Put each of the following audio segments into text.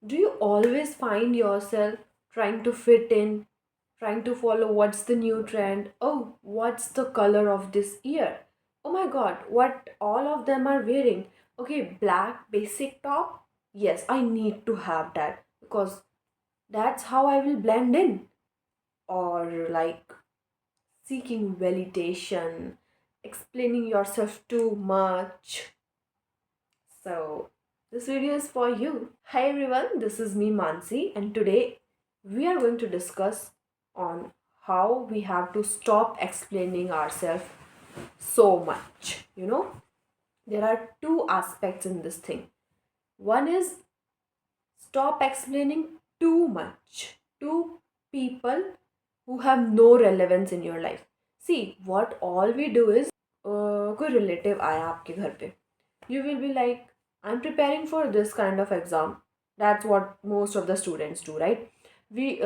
Do you always find yourself trying to fit in, trying to follow what's the new trend? Oh, what's the color of this year? Oh my god, what all of them are wearing? Okay, black basic top? Yes, I need to have that because that's how I will blend in. Or like seeking validation, explaining yourself too much. So, this video is for you. Hi everyone, this is me Mansi, and today we are going to discuss on how we have to stop explaining ourselves so much. There are two aspects in this thing. One is stop explaining too much to people who have no relevance in your life. See, what all we do is कोई relative आया आपके घर पे, you will be like, I'm preparing for this kind of exam. That's what most of the students do, right? We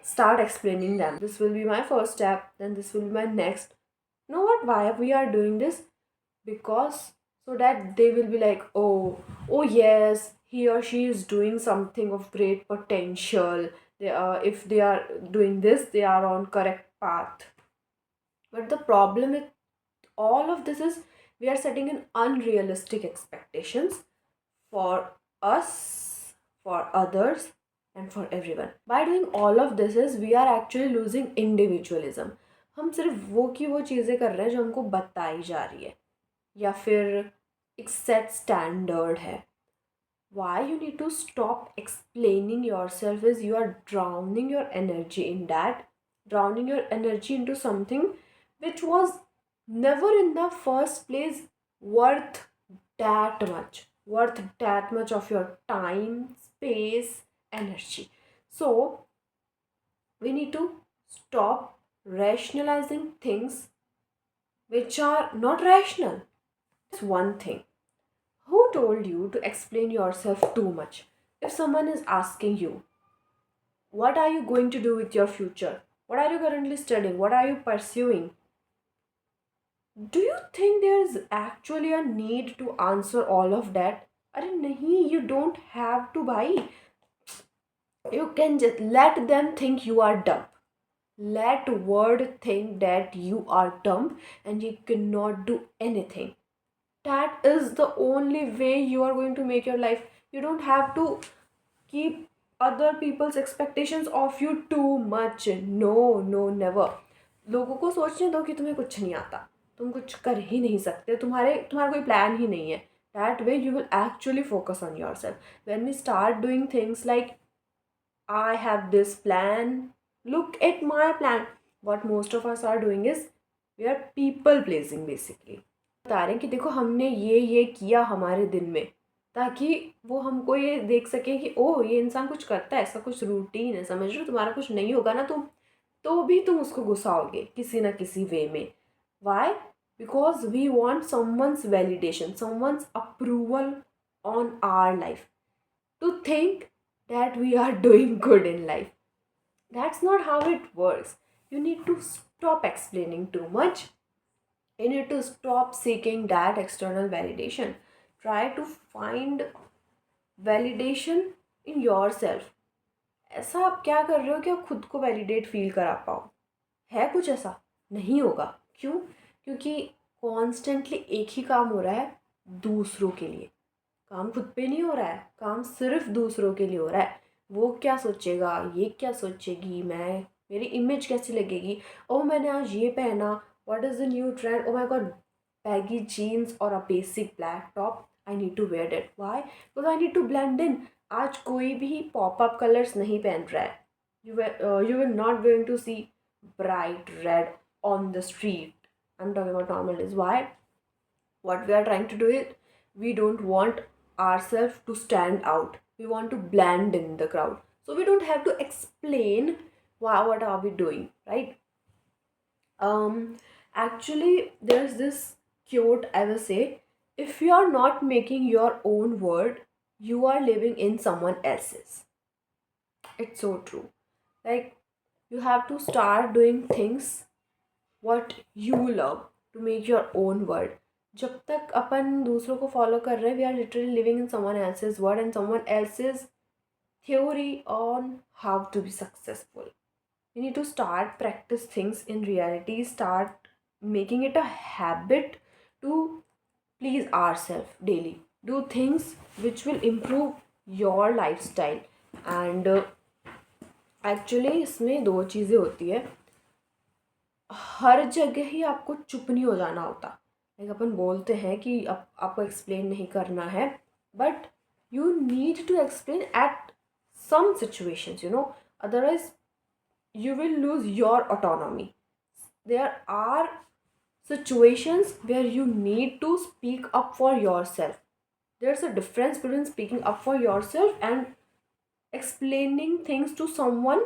start explaining them, this will be my first step, then this will be my next. Know what, why we are doing this? Because so that they will be like, oh yes, he or she is doing something of great potential. They are, if they are doing this, they are on correct path. But the problem with all of this is we are setting in unrealistic expectations for us, for others, and for everyone. By doing all of this is we are actually losing individualism. हम सिर्फ वो की वो चीज़ें कर रहे हैं जो हमको बताई जा रही है, या फिर एक सेट स्टैंडर्ड है. Why you need to stop explaining yourself is you are drowning your energy in that, drowning your energy into something which was never in the first place worth that much of your time, space, energy. So we need to stop rationalizing things which are not rational. It's one thing. Who told you to explain yourself too much? If someone is asking you, what are you going to do with your future? What are you currently studying? What are you pursuing? Do you think there is actually a need to answer all of that? Arey nahi, you don't have to buy. You can just let them think you are dumb. Let word think that you are dumb and you cannot do anything. That is the only way you are going to make your life. You don't have to keep other people's expectations of you too much. No, no, never. लोगों को सोचने दो कि तुम्हें कुछ नहीं आता, तुम कुछ कर ही नहीं सकते, तुम्हारा कोई प्लान ही नहीं है. That way you will actually focus on yourself. When we start doing things like, I have this plan, look at my plan. What most of us are doing is we are people pleasing basically. बता रहे हैं कि देखो हमने ये किया हमारे दिन में, ताकि वो हमको ये देख सके कि ओह ये इंसान कुछ करता है, ऐसा कुछ रूटीन है. समझ रहे हो, तुम्हारा कुछ नहीं होगा ना तुम, तो भी तुम उसको घुसाओगे किसी ना किसी वे में. Why? Because we want someone's validation, someone's approval on our life, to think that we are doing good in life. That's not how it works. You need to stop explaining too much. You need to stop seeking that external validation. Try to find validation in yourself. ऐसा आप क्या कर रहे हो कि आप खुद को वैलिडेट फील करा पाओ? है कुछ ऐसा? नहीं होगा. क्यों? क्योंकि कॉन्स्टेंटली एक ही काम हो रहा है दूसरों के लिए. काम खुद पे नहीं हो रहा है, काम सिर्फ दूसरों के लिए हो रहा है. वो क्या सोचेगा, ये क्या सोचेगी, मैं, मेरी इमेज कैसी लगेगी, ओ मैंने आज ये पहना, what is the new trend, oh my God, baggy jeans or a basic black top, I need to wear that. Why? Because I need to blend in. आज कोई भी पॉप अप कलर्स नहीं पहन रहा है. You will not going to see bright red on the street. I'm talking about normal days. Why? What we are trying to do is we don't want ourselves to stand out. We want to blend in the crowd. So we don't have to explain what are we doing, right? Actually there's this quote I will say, if you are not making your own world, you are living in someone else's. It's so true. Like, you have to start doing things what you love to make your own world. जब तक अपन दूसरों को follow कर रहे हैं, we are literally living in someone else's world and someone else's theory on how to be successful. We need to start practice things in reality, start making it a habit to please ourselves daily. Do things which will improve your lifestyle. And actually इसमें दो चीज़ें होती है, हर जगह ही आपको चुप नहीं हो जाना होता। लाइक अपन बोलते हैं कि आपको एक्सप्लेन नहीं करना है, but you need to explain at some situations, otherwise you will lose your autonomy. There are situations where you need to speak up for yourself. There's a difference between speaking up for yourself and explaining things to someone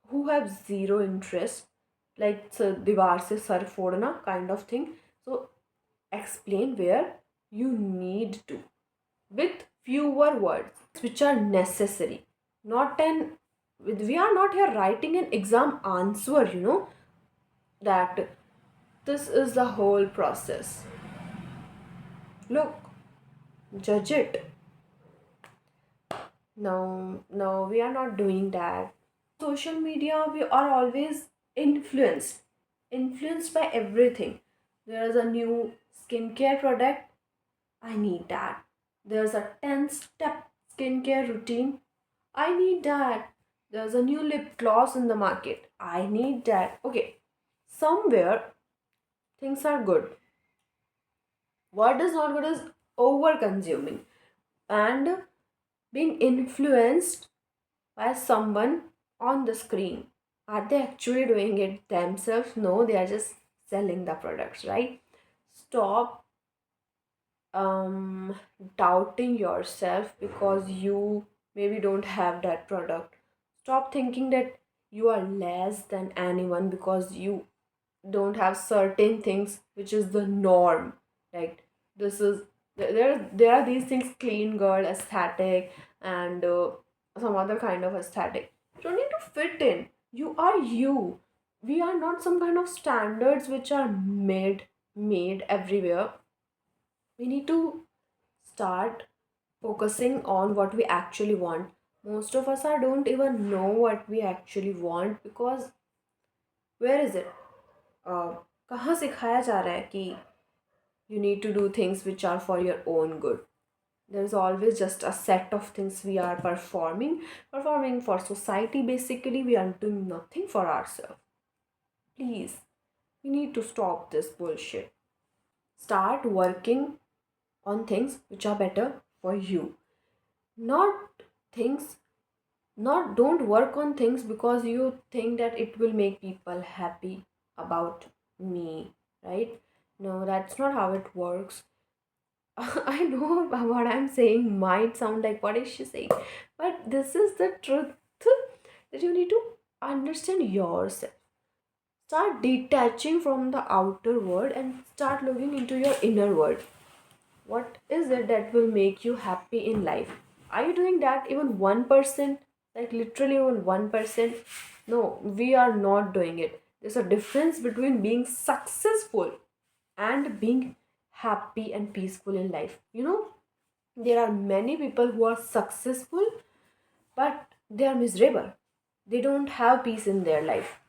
who have zero interest, like दीवार से sir फोड़ना kind of thing. So explain where you need to, with fewer words which are necessary. Not an We are not here writing an exam answer, that this is the whole process. Look, judge it. No, we are not doing that. Social media, we are always influenced by everything. There is a new skincare product, I need that. There's a 10-step skincare routine, I need that. There's a new lip gloss in the market, I need that. Okay, somewhere things are good. What is not good is over consuming and being influenced by someone on the screen. Are they actually doing it themselves? No, they are just selling the products, right? Stop um doubting yourself because you maybe don't have that product. Stop thinking that you are less than anyone because you don't have certain things which is the norm. Like this is there are these things, clean girl aesthetic, and some other kind of aesthetic. You don't need to fit in. You are you. We are not some kind of standards which are made everywhere. We need to start focusing on what we actually want. Most of us are don't even know what we actually want because where is it, कहाँ सिखाया जा रहा है कि you need to do things which are for your own good. There's always just a set of things we are performing for society. Basically, we are doing nothing for ourselves. Please, we need to stop this bullshit. Start working on things which are better for you, not things not don't work on things because you think that it will make people happy about me, right? No, that's not how it works. I know what I'm saying might sound like what is she saying, but this is the truth, that you need to understand yourself. Start detaching from the outer world and start looking into your inner world. What is it that will make you happy in life? Are you doing that even 1%? Like literally even 1%? No, we are not doing it. There's a difference between being successful and being happy and peaceful in life. There are many people who are successful, but they are miserable. They don't have peace in their life.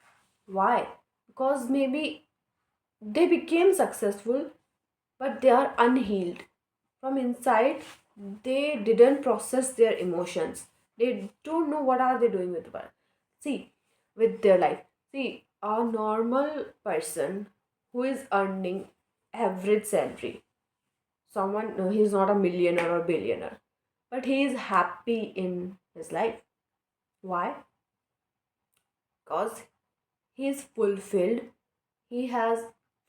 Why? Because maybe they became successful, but they are unhealed from inside. They didn't process their emotions. They don't know what are they doing with the see with their life. See, a normal person who is earning average salary, someone, no, he's not a millionaire or billionaire, but he is happy in his life. Why? Because he is fulfilled. He has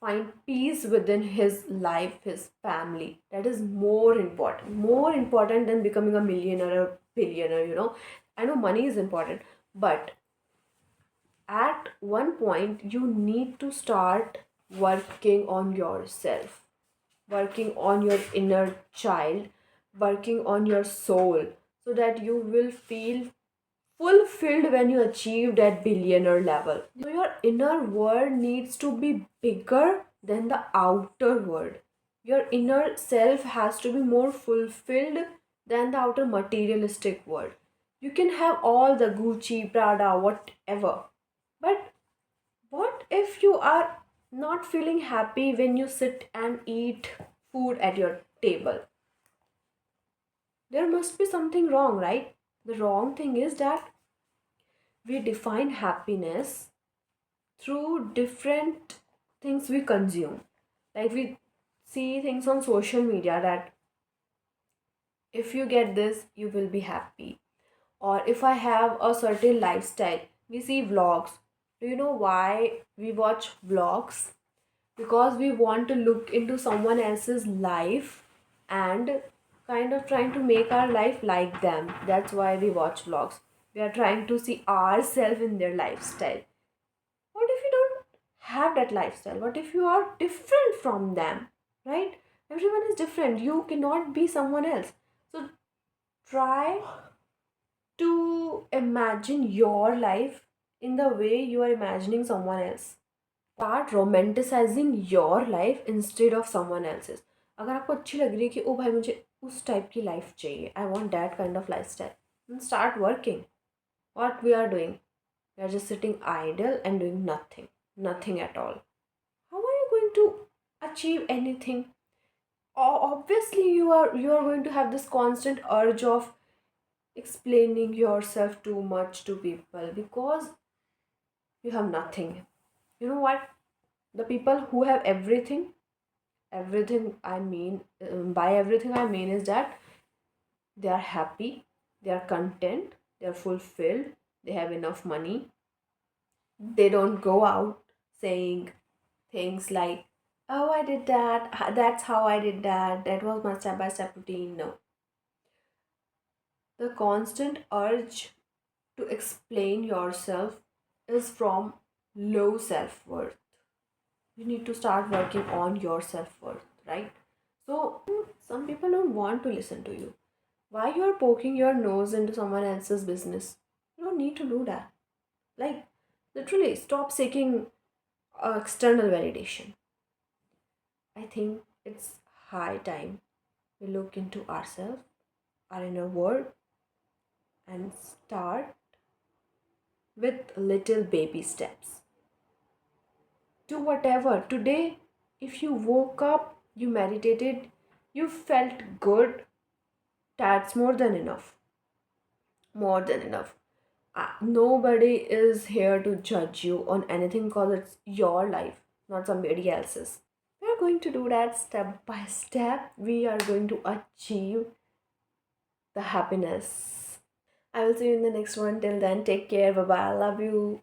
find peace within his life, his family. That is more important than becoming a millionaire or billionaire. I know money is important, but at one point you need to start working on yourself, working on your inner child, working on your soul, so that you will feel fulfilled when you achieve that billionaire level. So your inner world needs to be bigger than the outer world. Your inner self has to be more fulfilled than the outer materialistic world. You can have all the Gucci, Prada, whatever. But what if you are not feeling happy when you sit and eat food at your table? There must be something wrong, right? The wrong thing is that we define happiness through different things we consume. Like we see things on social media that if you get this, you will be happy. Or if I have a certain lifestyle, we see vlogs. Do you know why we watch vlogs? Because we want to look into someone else's life and kind of trying to make our life like them. That's why we watch vlogs. We are trying to see ourselves in their lifestyle. What if you don't have that lifestyle? What if you are different from them? Right? Everyone is different. You cannot be someone else. So try to imagine your life in the way you are imagining someone else. Start romanticizing your life instead of someone else's. अगर आपको अच्छी लग रही है कि ओ भाई मुझे उस टाइप की लाइफ चाहिए, I want that kind of life style, start working. What we are doing, we are just sitting idle and doing nothing, nothing at all. How are you going to achieve anything? Obviously you are going to have this constant urge of explaining yourself too much to people because you have nothing. You know what? The people who have everything, everything I mean, by everything I mean is that they are happy, they are content, they are fulfilled, they have enough money. They don't go out saying things like, oh, I did that, that's how I did that, that was my step by step routine. No. The constant urge to explain yourself is from low self worth. You need to start working on your self worth, right? So, some people don't want to listen to you. Why you are poking your nose into someone else's business? You don't need to do that. Like, literally, stop seeking external validation. I think it's high time we look into ourselves, our inner world, and start with little baby steps. Do whatever. Today, if you woke up, you meditated, you felt good, that's more than enough. More than enough. Nobody is here to judge you on anything because it's your life, not somebody else's. We are going to do that step by step. We are going to achieve the happiness. I will see you in the next one. Till then, take care. Bye bye. I love you.